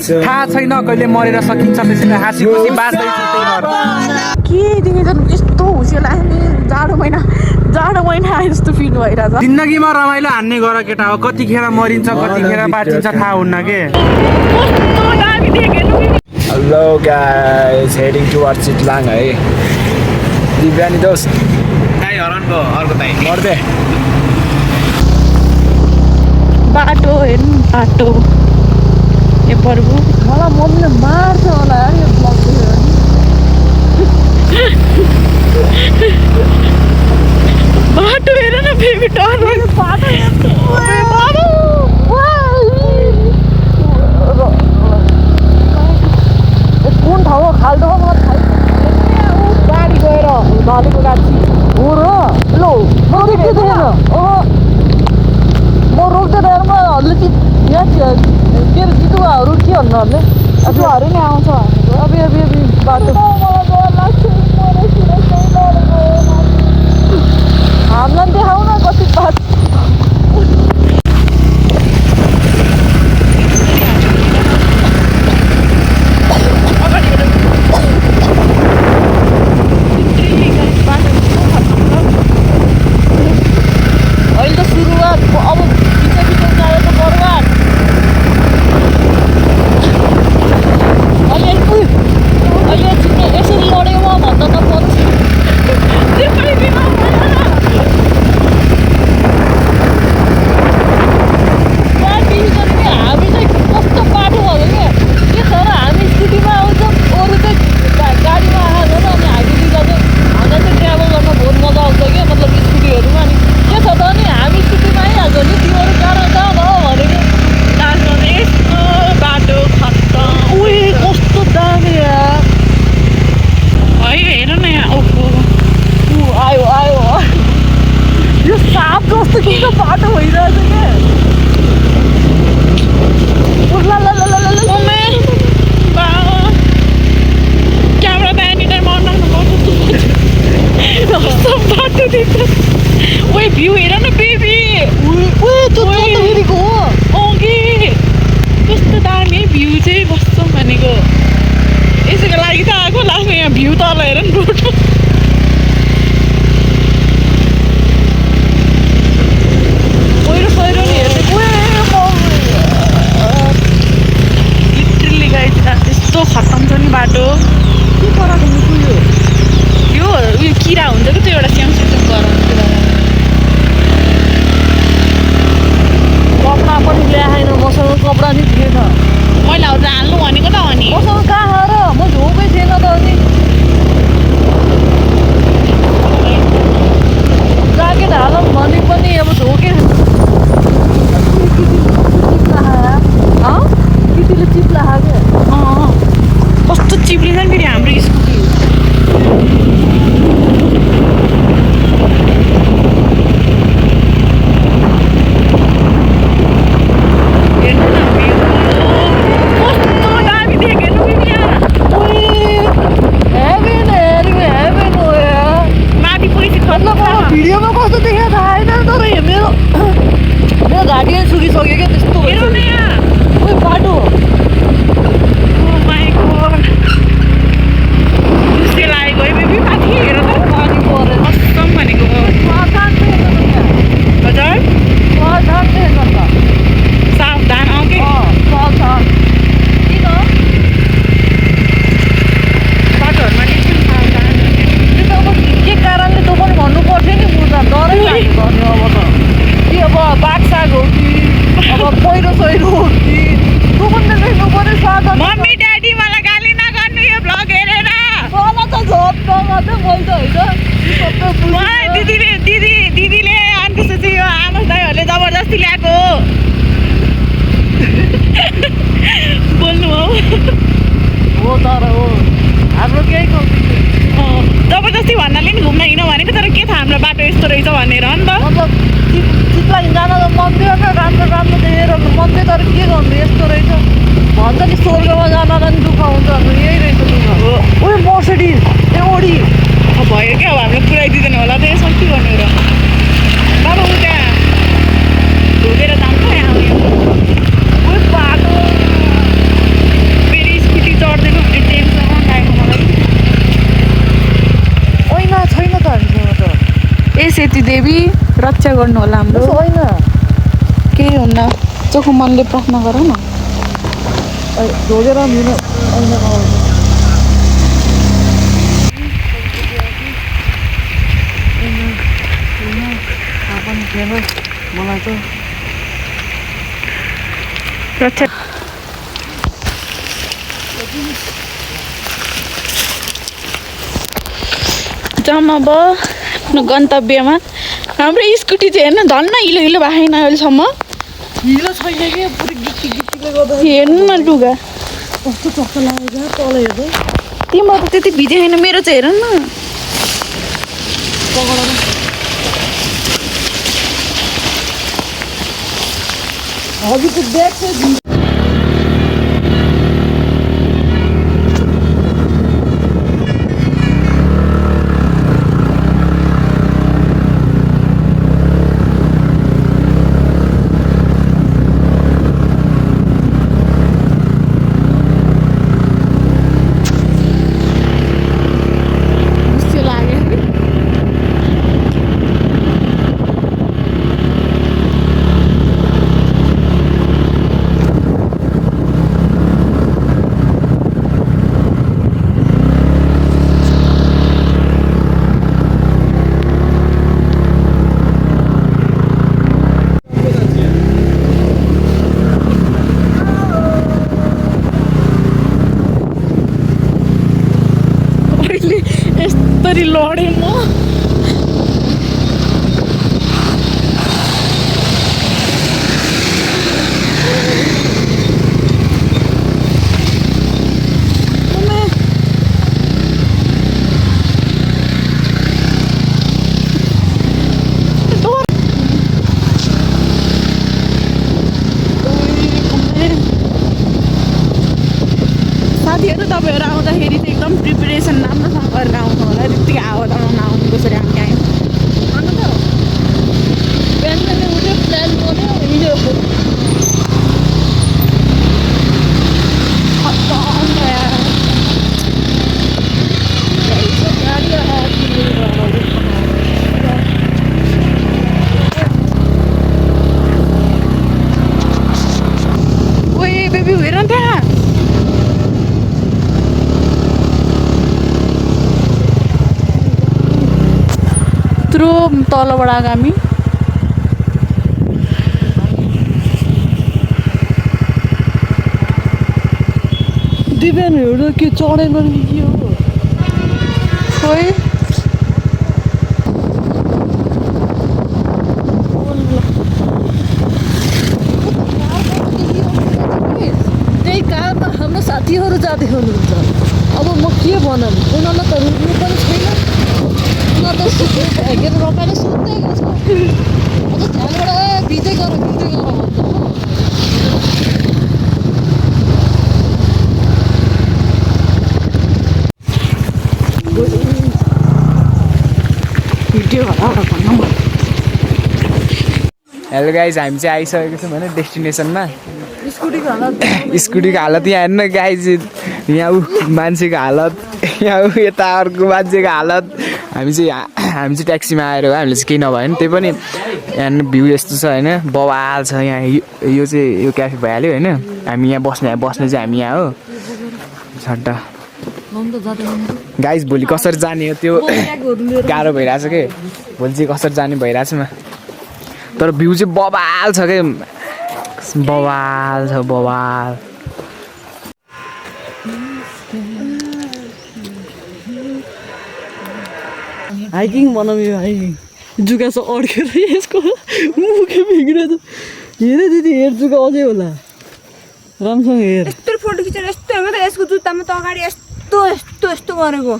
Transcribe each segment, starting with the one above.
थाहा छैन कहिले मरेर सकिन्छ त्यसैले हाँसी खुसी बाँच्दैछु त्यही भएर के तिमी त यस्तो हुसे लाग्यो नि जाडो महिना आए जस्तो फिल भइरहेछ जिन्दगीमा रमाइलो हान्ने गर केटा हो कतिखेर मरिन्छ कतिखेर बाँचिन्छ थाहा हुन्न के hello guys heading toward Chitlang है दिव्यानी दोस्त दाइ हरानको अर्को दाइ मर्दे बाटो हेर्नु बाटो ए प्रभु मलाई मम्मीले मार्छ होला यो ब्लग देखेर बाटो हेर न बेबी डर बाटो कुन ठाउँ खाल्दो मलाई थाहा गाडी गएर ढलेको गाडी हो र लो म रोक्दैन म रोक्दैन म हल्ले यहाँ के अरे चितुवाहरू के भन्नु हल्ले चितुवाहरू नि आउँछ अब बाटो हामीलाई देखाउ न कति बाटो अहिले त सुरुवात अब बिच गएको बर्बाद अहिले यसरी लड्यो भन्दा त पर्छ हामी चाहिँ कस्तो बाटो भयो क्या के छ र हामी स्कुटीमा आउँछौँ अरू चाहिँ गाडीमा आएको छ अनि हामी दुईजना चाहिँ हामीलाई चाहिँ ट्राभल गर्न बहुत मजा आउँछ क्या मतलब स्कुटीहरूमा अनि के छ त नि हामी स्कुटीमा आइहाल्छ नि तिमीहरू कहाँ छ भनेको लास्टमा चाहिँ यस्तो बाटो खत्तम उही कस्तो दामी यार है हेर न यहाँ ओहो आयो यो साप जस्तो किन बाटो भइरहेछ क्या क्यामेरा त एनी टाइम अन कस्तो बाटो देख्छ ओए भ्यू हेर न बेबी ओके कस्तो दामी भ्यू चाहिँ बस्छौँ भनेको यसैको लागि त आएको लास्टमा यहाँ भ्यू तल हेर नि रोडमा पहिरो नि हेर्दै लिटरली गाइस यस्तो खत्तम छ नि बाटो के पराको मुखु यो उयो किरा हुन्छ कि त्यो एउटा स्यामसुङ गराउँछ कपडा पनि ल्याएन मसँग कपडा नि थिएन मैले हौ हाल्नु भनेको त अनि मसँग कहाँ र म झोकै थिएन त अनि ज्याकेट हालौँ भने पनि अब झोके केटीले चिप्ला क्या कस्तो चिप्लिन्छ नि फेरि हाम्रो स्कुटी हेर्नु न कस्तो दामी देखेर्नु हेभेन हो यार माथि पैसा मतलब भिडियोमा कस्तो देखेको थाहा छैन तर मेरो घाँटी सुकिसक्यो क्या त्यस्तो हेर्नु न यहाँ उयो बाटो दुस्से लागेको है बेबी माथि हेर त पानी परेर कस्तम भनेको हजुर सावधान आउँके किन बाटोहरूमा निस्किनु सावधान त्यो त अब के कारणले तँ पनि भन्नु पर्थ्यो नि मुर्दा डरै लाग्यो भने अब त कि अब बाघसाग हो कि अब पहिरो सहिरो हो कि तँ पनि त लेख्नु पऱ्यो सावधान मम्मी ड्याडी मलाई गाली नगर्नु यो भ्लग हेरेर मलाई त झोप मात्रै मैले त होइन दिदीले अनि त्यसपछि यो आमा दाइहरूले जबरजस्ती ल्याएको बोल्नु हो तर हो हाम्रो केही गल्ती जबरजस्ती भन्नाले नि घुम्न हिँड्नु भनेको तर के थाहा हाम्रो बाटो यस्तो रहेछ भनेर हो नि त मतलब चितलाङ जान त मन्दिर राम्रो देखेर मन्दिर तर के गर्नु यस्तो रहेछ भन्छ नि स्वर्गमा जानलाई नि दुःख हुन्छ यही रहेछ दुःख हो उयो मर्सिडिज ए ओडी भयो क्या अब हामीले पुऱ्याइदिँदैन होला त यसमा के गर्नु सरस्वती देवी रक्षा गर्नु होला हाम्रो होइन केही हुन्न चोखो मनले प्रार्थना गर न ढोगेर मिल्नु मलाई त रक्षा जाउँ अब आफ्नो गन्तव्यमा हाम्रो स्कुटी चाहिँ हेर्नु धन्न हिलो हिलो भएको छैन अहिलेसम्म हिलो छैन कि पुरै गिटी गिटीले गर्दा हेर्नु न लुगा कस्तो चक्क लागेको छ तल हेर्दै तिम्रो त त्यति भिजे छैन मेरो चाहिँ हेर न हजुरको ब्याग चाहिँ खुसी लाग्यो अहिले यस्तरी लडेँ म साथीहरू तपाईँहरू आउँदाखेरि चाहिँ एकदम प्रिपेरेसन राम्रोसँग गरेर आउनु होला त्यतिकै आवाजमा नआउनु कसरी हामी आयौँ अन्त त बिहान बिहान उठ्यो प्लान गर्यो हिँड्यो ओए बेबी हेर न त्यहाँ यत्रो तलबाट आएको हामी बिहान हेर्दा के चढेको कि के हो खोइ त्यही कारमा हाम्रो साथीहरू जाँदै हुनुहुन्छ अब म के भनौँ उनीहरूलाई त रुक्नु पनि छैन उनीहरू त के अरे रमाइलो सुत्दैको छ अझ ध्यानबाट भिजै गर भन्छ भिडियो होला भन्नु हेलो गाइज हामी चाहिँ आइसकेको छौँ भने डेस्टिनेसनमा स्कुटीको हालत स्कुटीको हालत यहाँ हेर्नु गाइज यहाँ ऊ मान्छेको हालत यहाँ ऊ यता अर्को मान्छेको हालत हामी चाहिँ ट्याक्सीमा आएर हो हामीले चाहिँ केही नभयो नि त्यही पनि यहाँ भ्यू यस्तो छ होइन बवाल छ यहाँ यो चाहिँ यो क्याफे भइहाल्यो होइन हामी यहाँ बस्ने चाहिँ हामी यहाँ हो छट्टा गाइज भोलि कसरी जाने हो त्यो गाह्रो भइरहेछ कि भोलि चाहिँ कसरी जाने भइरहेछ म तर भ्यू चाहिँ बवाल छ क्या बवाल छ बवाल हाइकिङ भनौँ यो हाइकिङ जुगा छ अड्केर यसको मुखे बिग्रेछ हेर दिदी हेर जुगा अझै होला राम्रोसँग हेर यस्तो फोटो खिचेर यस्तो हेर्नु त यसको जुत्तामा त अगाडि यस्तो यस्तो यस्तो गरेको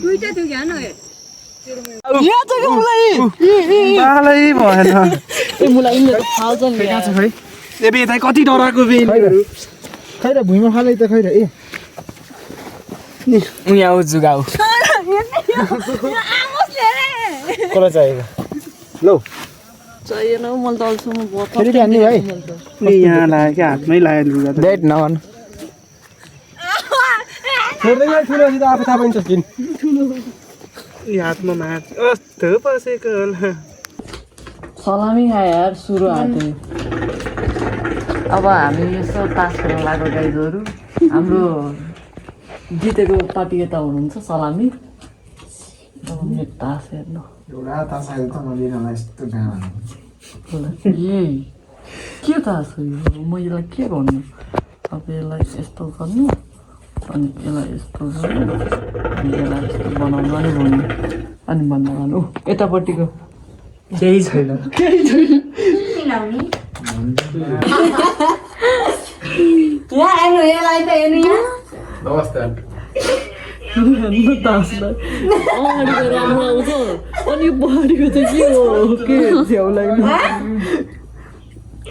दुईटा थियो क्या न यहाँ छ क्या मुलाई मलाई भएन ए मुलाई इनले त फाल्छ नि कहाँ छ खै ए बे यता कति डराएको बे खै र भुइँमा फालै त खै र ए यहाँ हो जुगा हो कसलाई चाहिएको लौ चाहिएन हौ मैले त अहिलेसम्म बहुत फेरि हान्ने भाइ यहाँ लाग्यो क्या हातमै लाग्यो लुगा त डेट नभन छोड्दैन ठुलो सित आफै थाहा पाइन्छ किन हातमा मार कस्तो पसेको होला सलामी खायो यार सुरु हाते अब हामी यसो तास खेल्न लागेको गाइजहरू हाम्रो जितेको पार्टी यता हुनुहुन्छ सलामी अब मेरो तास हेर्नु के तास हो यो म यसलाई के भन्नु अब यसलाई यस्तो गर्नु अनि यसलाई यस्तो गर्नु अनि यसलाई यस्तो बनाउनु अनि भन्नु अनि भन्दा भन्नु यतापट्टिको केही छैन अनि बढीको चाहिँ के हो के छेउलाई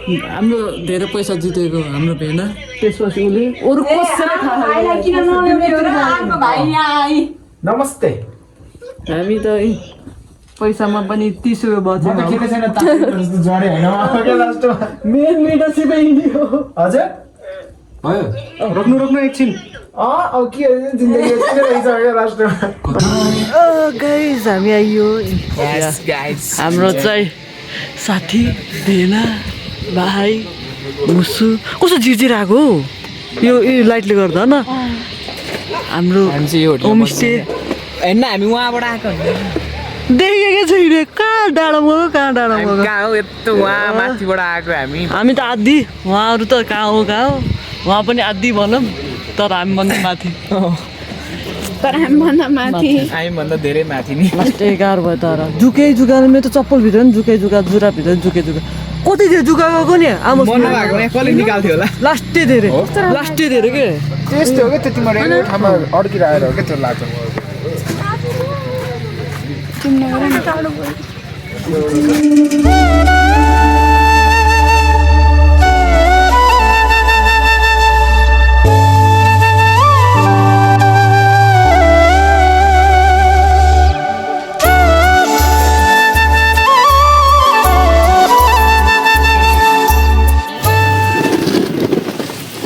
हाम्रो धेरै पैसा जितेको हाम्रो भेना त्यसपछि उसले अरू कसैले नमस्ते हामी त पैसामा पनि 30 रुपियाँ बच्यो मेन लिडरसिपै हो हजुर भयो रोक्नु एकछिन अब के जिन्दगी गाइस हामी आइयो हाम्रो चाहिँ साथी भेना भाइ मुसु कस्तो झिरझिराएको हो यो लाइटले गर्दा न हाम्रो होमस्टे होइन हामी उहाँबाट आएको देखेकै छैन कहाँ डाँडामा हो कहाँ कहाँ हो यस्तो उहाँ माथिबाट आएको हामी त आधी उहाँहरू त कहाँ हो उहाँ पनि आधी भनौँ तर हामीभन्दा माथि तर हामीभन्दा माथि हामीभन्दा धेरै माथि नि लास्टै गाह्रो भयो तर जुकै जुका मेरो त चप्पल भित्र नि जुकै जुका जुरा भित्र जुकै जुका कति थियो जुका गएको नि आमा कसले निकाल्थ्यो होला लास्टै धेरै के त्यस्तो हो क्या त्यति मलाई एउटा ठाउँमा अड्किरहेर हो क्या त्यो लाग्छ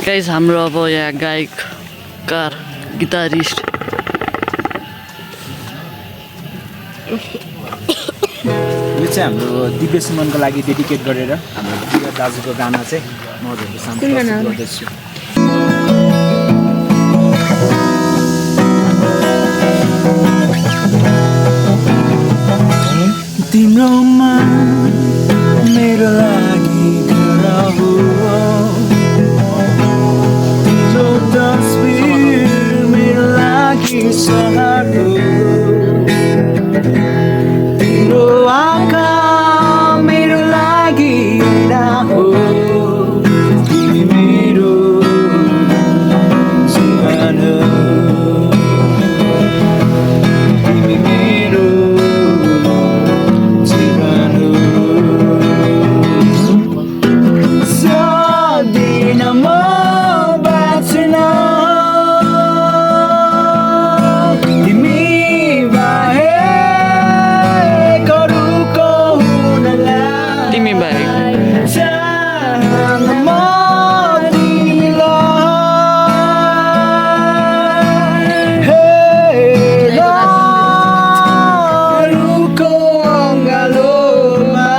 गाइस हाम्रो अब यहाँ गायककार गिटारिस्ट यो चाहिँ हाम्रो दिव्य सुमनको लागि डेडिकेट गरेर हाम्रो दिव्य दाजुको गाना चाहिँ म हजुरको सामु गर्दैछु तिम्रो मन मेरो लागि खरा हो तिम्रो तस्बिर मेरो लागि सहर हो तिम्रो आँखा मेरो लागि ऐना हो तिमी मेरो जीवन हो तिमी मेरो जीवन हो सदिन म बाँच्न तिमी बाहेक अरूको हुनलाई तिमी बाहेक चाहन्न म तिमीलाई हे अरूको अङ्गालोमा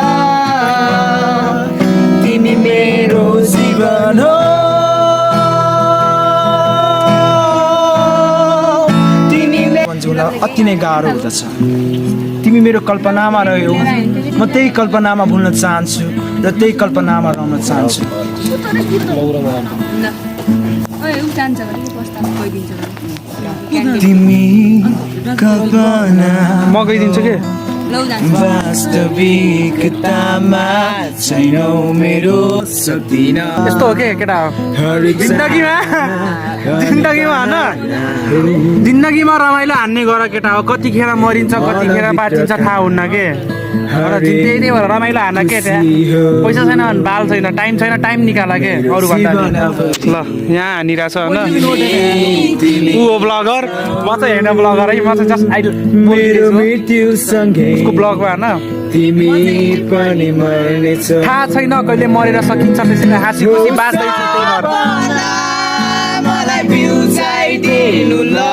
तिमी मेरो जीवन हो तिमी अति नै गाह्रो हुँदछ तिमी मेरो कल्पनामा रह्यौ म त्यही कल्पनामा भुल्न चाहन्छु र त्यही कल्पनामा रहन चाहन्छु तिमी कल्पना म गइदिन्छु के वास्तविकतामा छैनौ मेरो सक्दिन यस्तो हो के केटा हो जिन्दगीमा जिन्दगीमा रमाइलो हान्ने गर केटा हो कतिखेर मरिन्छ कतिखेर बाँचिन्छ थाहा हुन्न के त्यही भएर रमाइलो हान के त्यहाँ पैसा छैन भने बाल छैन टाइम निकाल के अरूभन्दा ल यहाँ हानिरहेछ होइन ऊ हो ब्लगर म चाहिँ होइन ब्लगर है म चाहिँ जस्ट उसको ब्लगमा होइन थाहा छैन कहिले मरेर सकिन्छ त्यसैले हाँसी खुसी बाँच्दैछु त्यही भएर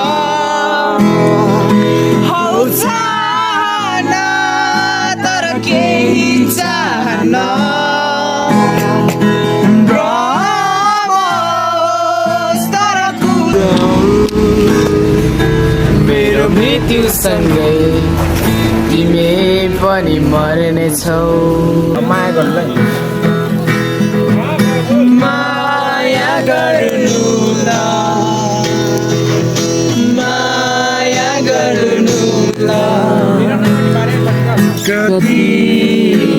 मृत्युसँगै तिमी पनि मर्नेछौ माया गर्नुलाई माया गर्नु ल माया गर्नु ल कति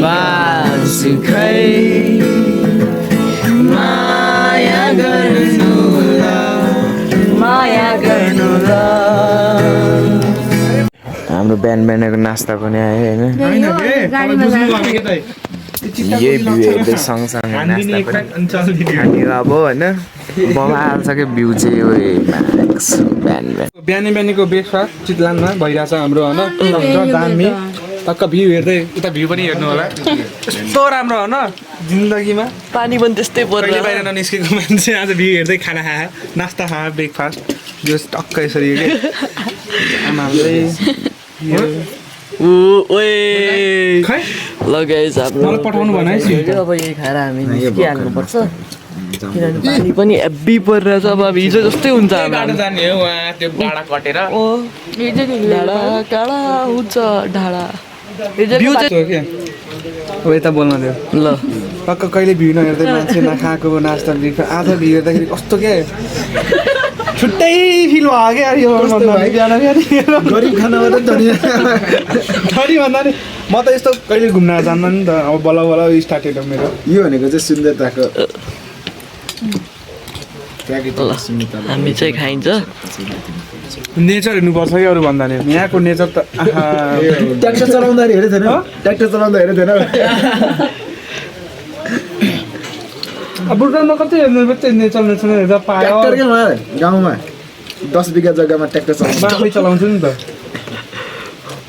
बाँच्छु खै माया गर्नु ल माया गर्नु ल हाम्रो बिहान बिहानको नास्ता पनि आयो होइन यही भ्यू हेर्दै सँगसँगै नास्ता पनि खाने अब होइन बबाल छ क्या भ्यू चाहिँ यो म्याक्स बिहान बिहानीको ब्रेकफास्ट चितलानमा भइरहेछ हाम्रो होइन दामी टक्क भ्यू हेर्दै उता भ्यू पनि हेर्नु होला यस्तो राम्रो होइन जिन्दगीमा पानी पनि त्यस्तै कहिले बाहिर ननिस्केको मान्छे आज भ्यू हेर्दै खाना खायो नास्ता खायो ब्रेकफास्ट जो टक्क यसरी के आमाले खै ल गाइस मलाई पठाउनु भन है अब यही खाएर हामी निस्किहाल्नुपर्छ किनभने पानी पनि हेब्बी परिरहेछ अब हिजो जस्तै हुन्छ बाटो जाने हो उहाँ त्यो डाँडा कटेर डाँडा काँडा हुन्छ ढाडा भ्यू चाहिँ के अब यता बोल्न दियो ल टक्क कहिले भ्यू नहेर्दै मान्छे नखाएको नास्ता ब्रेकफास्ट आज भ्यू हेर्दाखेरि कस्तो के छुट्टै फिल भयो क्या यो गरिब खाना मात्रै धनी धनी भन्दा नि म त यस्तो कहिले घुम्न जान्न नि त अब बल्ल बल्ल स्टार्टेड हो मेरो यो भनेको चाहिँ सुन्दरताको हामी चाहिँ खाइन्छ नेचर हेर्नुपर्छ कि अरू भन्दा नि यहाँको नेचर त ट्र्याक्टर चलाउँदाखेरि हेरेको थिएन ट्र्याक्टर चलाउँदा हेरेको थिएन अब बुटनमा कति हेर्नु नेचर हेर्दा पायो ट्र्याक्टरकै गाउँमा 10 बिघा जग्गामा ट्र्याक्टर चलाउँछ आफै चलाउँछु नि त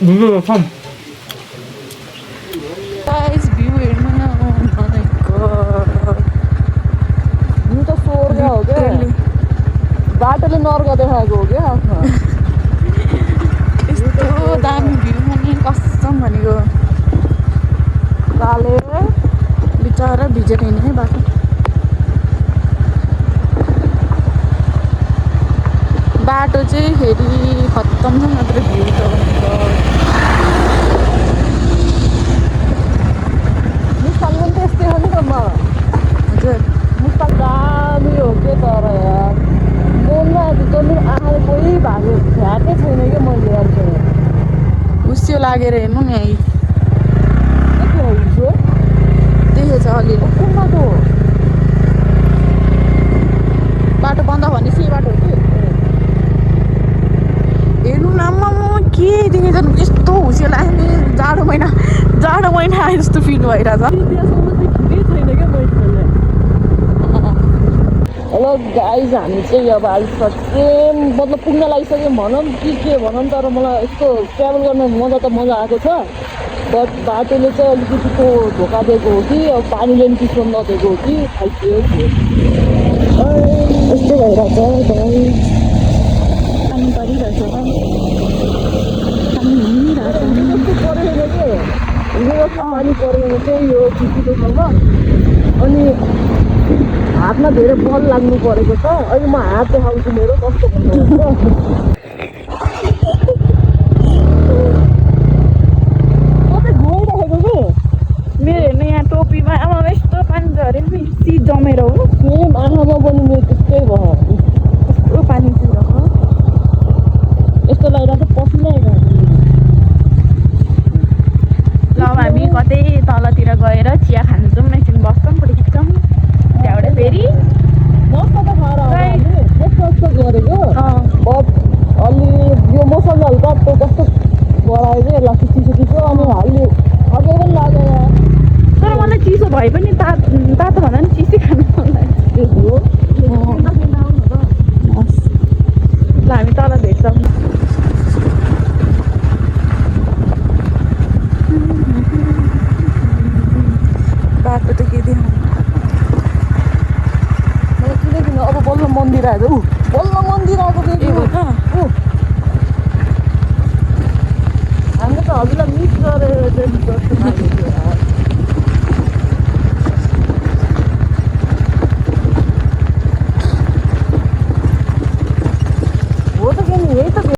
भ्यू फर्म गाइस भ्यू हेर्नु न यो त स्वर्ग हो क्या बाटोले नर्क देखाएको हो क्या आफ्नो यस्तो दामी भ्यू पनि कसम भनेको लाले बिचरा भिजेको होइन है बाटो बाटो चाहिँ फेरि खत्तम छ मात्र भ्यू छ मुस्ताङ पनि त्यस्तै हो नि त म हजुर मुस्ताङ दामी हो के तर यार मनमा जम्मै आँखाले कोही भएको फ्याकै छैन क्या मैले यार चाहिँ उस्यो लागेर हेर्नु नि यहीँ के हो हिजो देखेछ अलिअलि कुन बाटो हो बाटो बन्द भनेपछि यही बाटो हो कि हेर्नु न आम्मा के देखेछ यस्तो हुसियो लाग्यो नि जाडो महिना आए जस्तो फिल भइरहेछ त्यहाँसम्म चाहिँ ठिकै छैन क्या मैले हेलो गाइज हामी चाहिँ अब आइसक्यो ट्रेन मतलब पुग्न लागिसक्यो भनौँ कि के भनौँ तर मलाई यस्तो ट्राभल गर्न मजा त मजा आएको छ बट बाटोले चाहिँ अलिकति त्यो धोका दिएको हो कि अब पानीले पनि चिसो नदिएको हो कि खाइसक्यो यस्तो भइरहेछ पानी परिरहेछ पानी परेको चाहिँ यो चिसोसँग अनि हातमा धेरै बल लाग्नु परेको छ अहिले म हात देखाउँछु मेरो कस्तो भन्नुहुन्छ गइरहेको कि मेरो हेर्नु यहाँ टोपीमा आमा यस्तो पानी छ अरे नि सिट जमेर हो सेम आँखामा पनि मेरो त्यस्तै भयो यस्तो पानी छिरेको यस्तो लागिरहेको पसिना आइरहेको ल अब हामी कतै तलतिर गएर चिया खानु जाउँ एकछिन बस्छौँ फोटो खिच्छौँ त्यहाँबाट फेरि मस्त त खाएर यस्तो गरेको अलि यो मौसम हल्का त्यो कस्तो गरायो कि यसलाई चिसो चिसो अनि हाल्ने हगे पनि लाग्यो यार तर मलाई चिसो भए पनि तातो भन्दा पनि चिसै खानु मन लाग्यो त्यो हो ल हामी तल भेट्छौँ बाटो त के देखाउनु किनकि अब बल्ल मन्दिर आएको बल्ल मन्दिर आएको ए हो त